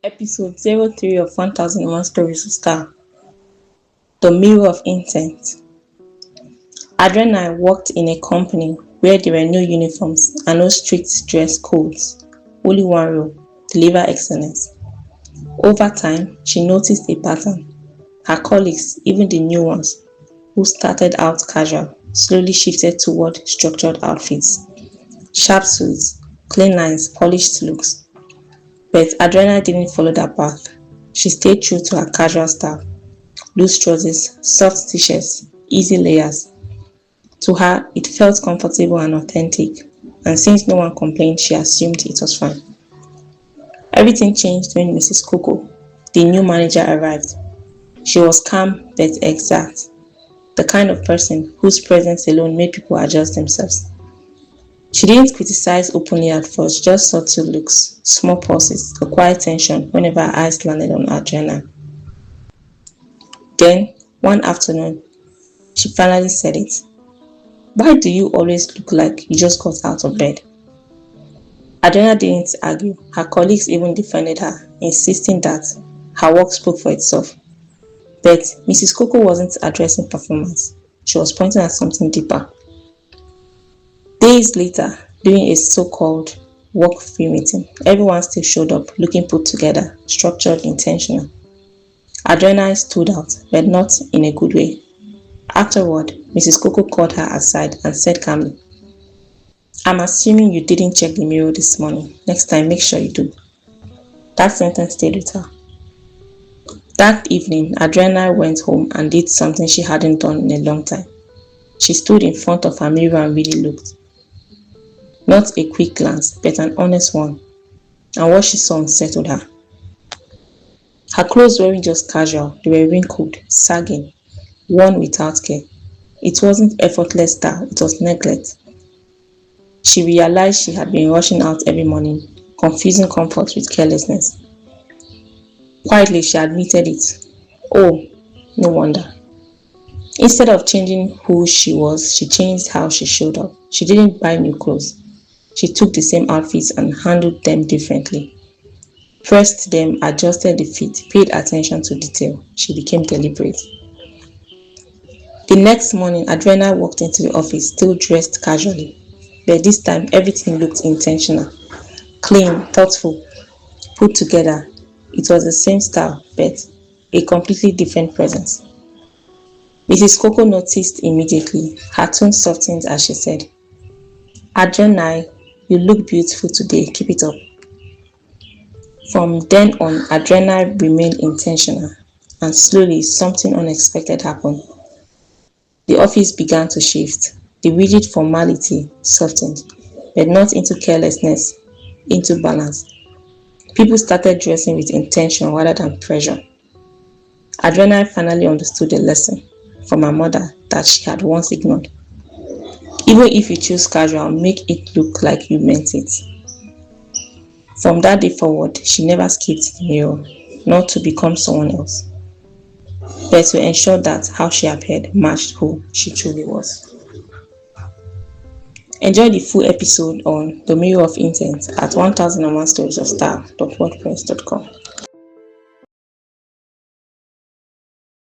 Episode 03 of 1001 Stories of Style. The Mirror of Intent. Adrenai worked in a company where there were no uniforms and no strict dress codes. Only one rule: deliver excellence. Over time, she noticed a pattern. Her colleagues, even the new ones, who started out casual, slowly shifted toward structured outfits. Sharp suits, clean lines, polished looks. But Adrenai didn't follow that path. She stayed true to her casual style: loose trousers, soft t-shirts, easy layers. To her, it felt comfortable and authentic, and since no one complained, she assumed it was fine. Everything changed when Mrs. Coco, the new manager, arrived. She was calm but exact, the kind of person whose presence alone made people adjust themselves. She didn't criticize openly at first, just subtle looks, small pauses, a quiet tension whenever her eyes landed on Adrenai. Then, one afternoon, she finally said it. "Why do you always look like you just got out of bed?" Adrenai didn't argue. Her colleagues even defended her, insisting that her work spoke for itself. But Mrs. Coco wasn't addressing performance. She was pointing at something deeper. Days later, during a so-called work-free meeting, everyone still showed up, looking put together, structured, intentional. Adrenai stood out, but not in a good way. Afterward, Mrs. Coco called her aside and said calmly, "I'm assuming you didn't check the mirror this morning. Next time, make sure you do." That sentence stayed with her. That evening, Adrenai went home and did something she hadn't done in a long time. She stood in front of her mirror and really looked. Not a quick glance, but an honest one. And what she saw unsettled her. Her clothes weren't just casual, they were wrinkled, sagging, worn without care. It wasn't effortless style, it was neglect. She realized she had been rushing out every morning, confusing comfort with carelessness. Quietly, she admitted it. Oh, no wonder. Instead of changing who she was, she changed how she showed up. She didn't buy new clothes. She took the same outfits and handled them differently. Pressed them, adjusted the fit, paid attention to detail. She became deliberate. The next morning, Adrenai walked into the office, still dressed casually. But this time, everything looked intentional. Clean, thoughtful, put together. It was the same style, but a completely different presence. Mrs. Coco noticed immediately. Her tone softened as she said, "Adrenai, you look beautiful today. Keep it up." From then on, Adrenai remained intentional, and slowly something unexpected happened. The office began to shift. The rigid formality softened, but not into carelessness, into balance. People started dressing with intention rather than pressure. Adrenai finally understood the lesson from her mother that she had once ignored. Even if you choose casual, make it look like you meant it. From that day forward, she never skipped the mirror, not to become someone else, but to ensure that how she appeared matched who she truly was. Enjoy the full episode on The Mirror of Intent at 1001storiesofstyle.wordpress.com.